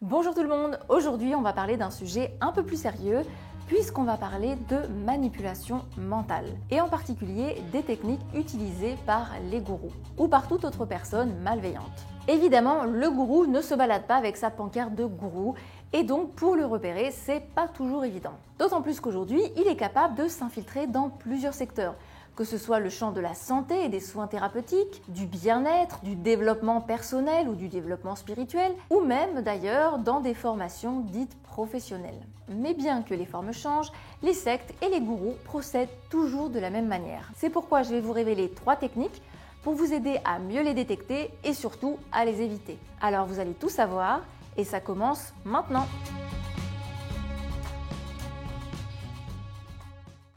Bonjour tout le monde, aujourd'hui on va parler d'un sujet un peu plus sérieux puisqu'on va parler de manipulation mentale et en particulier des techniques utilisées par les gourous ou par toute autre personne malveillante. Évidemment, le gourou ne se balade pas avec sa pancarte de gourou et donc pour le repérer, c'est pas toujours évident. D'autant plus qu'aujourd'hui, il est capable de s'infiltrer dans plusieurs secteurs, que ce soit le champ de la santé et des soins thérapeutiques, du bien-être, du développement personnel ou du développement spirituel, ou même d'ailleurs dans des formations dites professionnelles. Mais bien que les formes changent, les sectes et les gourous procèdent toujours de la même manière. C'est pourquoi je vais vous révéler 3 techniques pour vous aider à mieux les détecter et surtout à les éviter. Alors vous allez tout savoir et ça commence maintenant.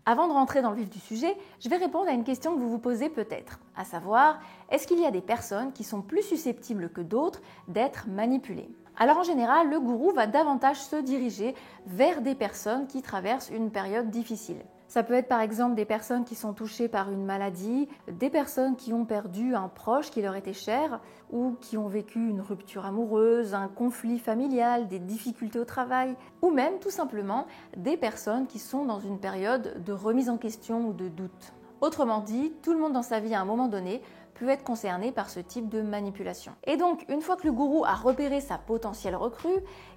Avant de rentrer dans le vif du sujet, je vais répondre à une question que vous vous posez peut-être, à savoir, est-ce qu'il y a des personnes qui sont plus susceptibles que d'autres d'être manipulées ? Alors en général, le gourou va davantage se diriger vers des personnes qui traversent une période difficile. Ça peut être par exemple des personnes qui sont touchées par une maladie, des personnes qui ont perdu un proche qui leur était cher ou qui ont vécu une rupture amoureuse, un conflit familial, des difficultés au travail ou même tout simplement des personnes qui sont dans une période de remise en question ou de doute. Autrement dit, tout le monde dans sa vie à un moment donné peut être concerné par ce type de manipulation. Et donc, une fois que le gourou a repéré sa potentielle recrue,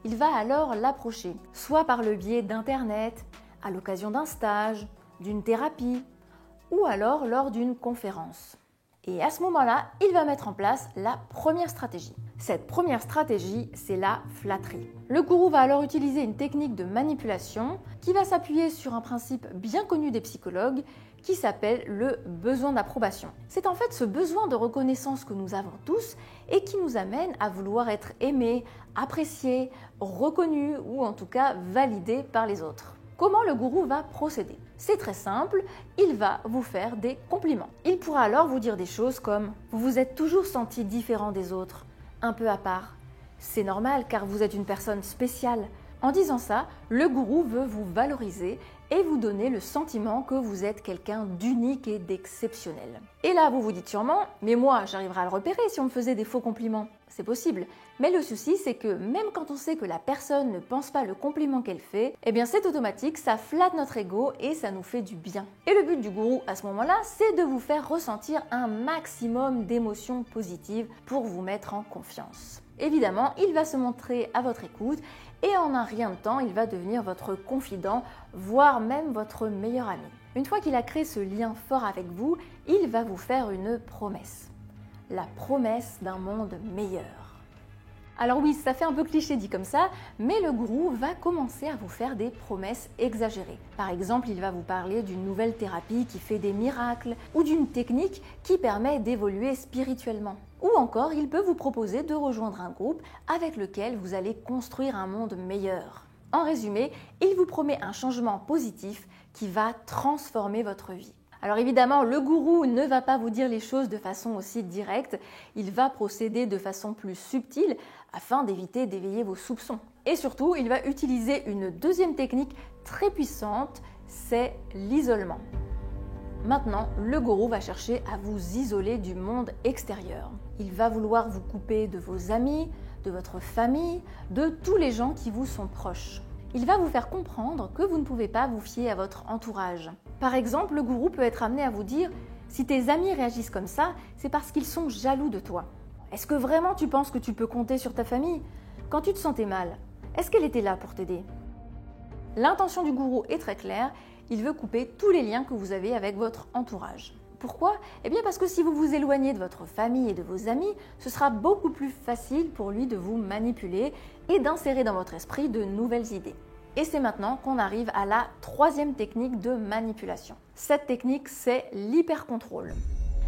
il va alors l'approcher, soit par le biais d'Internet, à l'occasion d'un stage, d'une thérapie ou alors lors d'une conférence. Et à ce moment-là, il va mettre en place la première stratégie. Cette première stratégie, c'est la flatterie. Le gourou va alors utiliser une technique de manipulation qui va s'appuyer sur un principe bien connu des psychologues qui s'appelle le besoin d'approbation. C'est en fait ce besoin de reconnaissance que nous avons tous et qui nous amène à vouloir être aimés, appréciés, reconnus ou en tout cas validés par les autres. Comment le gourou va procéder ? C'est très simple, il va vous faire des compliments. Il pourra alors vous dire des choses comme « Vous vous êtes toujours senti différent des autres, un peu à part. C'est normal car vous êtes une personne spéciale. » En disant ça, le gourou veut vous valoriser et vous donner le sentiment que vous êtes quelqu'un d'unique et d'exceptionnel. Et là, vous vous dites sûrement « Mais moi, j'arriverai à le repérer si on me faisait des faux compliments. » C'est possible. Mais le souci, c'est que même quand on sait que la personne ne pense pas le compliment qu'elle fait, eh bien c'est automatique, ça flatte notre ego et ça nous fait du bien. Et le but du gourou à ce moment-là, c'est de vous faire ressentir un maximum d'émotions positives pour vous mettre en confiance. Évidemment, il va se montrer à votre écoute et en un rien de temps, il va devenir votre confident, voire même votre meilleur ami. Une fois qu'il a créé ce lien fort avec vous, il va vous faire une promesse. La promesse d'un monde meilleur. Alors oui, ça fait un peu cliché dit comme ça, mais le gourou va commencer à vous faire des promesses exagérées. Par exemple, il va vous parler d'une nouvelle thérapie qui fait des miracles ou d'une technique qui permet d'évoluer spirituellement. Ou encore, il peut vous proposer de rejoindre un groupe avec lequel vous allez construire un monde meilleur. En résumé, il vous promet un changement positif qui va transformer votre vie. Alors évidemment, le gourou ne va pas vous dire les choses de façon aussi directe, il va procéder de façon plus subtile afin d'éviter d'éveiller vos soupçons. Et surtout, il va utiliser une deuxième technique très puissante, c'est l'isolement. Maintenant, le gourou va chercher à vous isoler du monde extérieur. Il va vouloir vous couper de vos amis, de votre famille, de tous les gens qui vous sont proches. Il va vous faire comprendre que vous ne pouvez pas vous fier à votre entourage. Par exemple, le gourou peut être amené à vous dire « Si tes amis réagissent comme ça, c'est parce qu'ils sont jaloux de toi. Est-ce que vraiment tu penses que tu peux compter sur ta famille ? Quand tu te sentais mal, est-ce qu'elle était là pour t'aider ?» L'intention du gourou est très claire, il veut couper tous les liens que vous avez avec votre entourage. Pourquoi ? Eh bien parce que si vous vous éloignez de votre famille et de vos amis, ce sera beaucoup plus facile pour lui de vous manipuler et d'insérer dans votre esprit de nouvelles idées. Et c'est maintenant qu'on arrive à la troisième technique de manipulation. Cette technique, c'est l'hypercontrôle.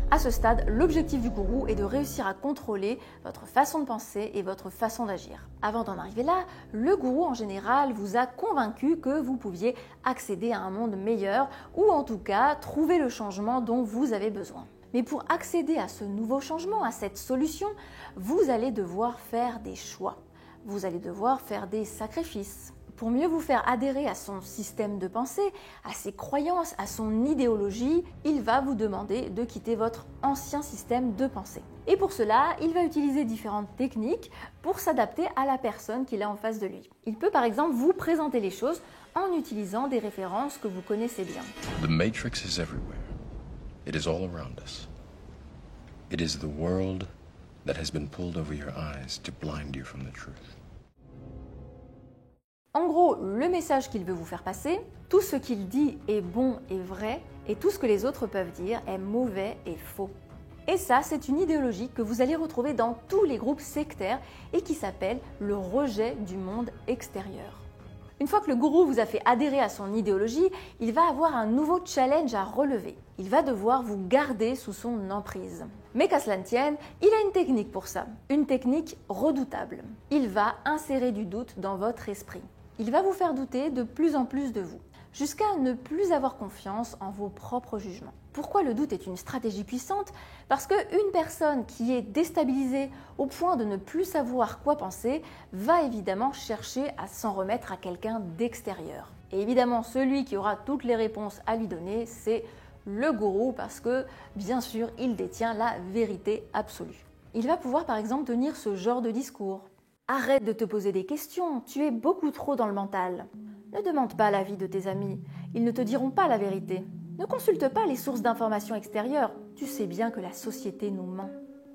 À ce stade, l'objectif du gourou est de réussir à contrôler votre façon de penser et votre façon d'agir. Avant d'en arriver là, le gourou en général vous a convaincu que vous pouviez accéder à un monde meilleur ou en tout cas trouver le changement dont vous avez besoin. Mais pour accéder à ce nouveau changement, à cette solution, vous allez devoir faire des choix. Vous allez devoir faire des sacrifices. Pour mieux vous faire adhérer à son système de pensée, à ses croyances, à son idéologie, il va vous demander de quitter votre ancien système de pensée. Et pour cela, il va utiliser différentes techniques pour s'adapter à la personne qu'il a en face de lui. Il peut par exemple vous présenter les choses en utilisant des références que vous connaissez bien. The Matrix is everywhere. It is all around us. It is the world that has been pulled over your eyes to blind you from the truth. En gros, le message qu'il veut vous faire passer, tout ce qu'il dit est bon et vrai, et tout ce que les autres peuvent dire est mauvais et faux. Et ça, c'est une idéologie que vous allez retrouver dans tous les groupes sectaires et qui s'appelle le rejet du monde extérieur. Une fois que le gourou vous a fait adhérer à son idéologie, il va avoir un nouveau challenge à relever. Il va devoir vous garder sous son emprise. Mais qu'à cela ne tienne, il a une technique pour ça, une technique redoutable. Il va insérer du doute dans votre esprit. Il va vous faire douter de plus en plus de vous, jusqu'à ne plus avoir confiance en vos propres jugements. Pourquoi le doute est une stratégie puissante? Parce qu'une personne qui est déstabilisée au point de ne plus savoir quoi penser va évidemment chercher à s'en remettre à quelqu'un d'extérieur. Et évidemment, celui qui aura toutes les réponses à lui donner, c'est le gourou, parce que, bien sûr, il détient la vérité absolue. Il va pouvoir par exemple tenir ce genre de discours. Arrête de te poser des questions, tu es beaucoup trop dans le mental. Ne demande pas l'avis de tes amis, ils ne te diront pas la vérité. Ne consulte pas les sources d'informations extérieures, tu sais bien que la société nous ment.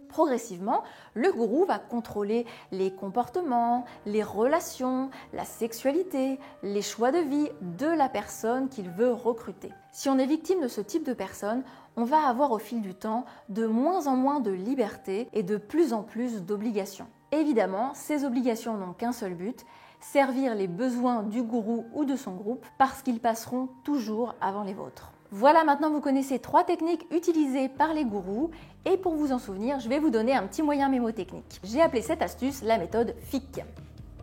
Progressivement, le gourou va contrôler les comportements, les relations, la sexualité, les choix de vie de la personne qu'il veut recruter. Si on est victime de ce type de personne, on va avoir au fil du temps de moins en moins de liberté et de plus en plus d'obligations. Évidemment, ces obligations n'ont qu'un seul but, servir les besoins du gourou ou de son groupe parce qu'ils passeront toujours avant les vôtres. Voilà, maintenant vous connaissez 3 techniques utilisées par les gourous et pour vous en souvenir, je vais vous donner un petit moyen mémotechnique. J'ai appelé cette astuce la méthode FIC.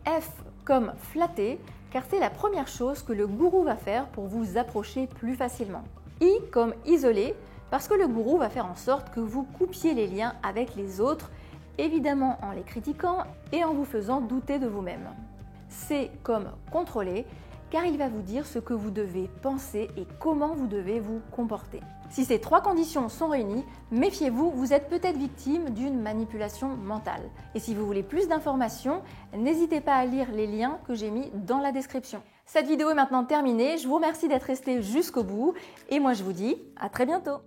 F comme flatter, car c'est la première chose que le gourou va faire pour vous approcher plus facilement. I comme isoler, parce que le gourou va faire en sorte que vous coupiez les liens avec les autres, évidemment en les critiquant et en vous faisant douter de vous-même. C comme contrôler, car il va vous dire ce que vous devez penser et comment vous devez vous comporter. Si ces 3 conditions sont réunies, méfiez-vous, vous êtes peut-être victime d'une manipulation mentale. Et si vous voulez plus d'informations, n'hésitez pas à lire les liens que j'ai mis dans la description. Cette vidéo est maintenant terminée, je vous remercie d'être resté jusqu'au bout et moi je vous dis à très bientôt.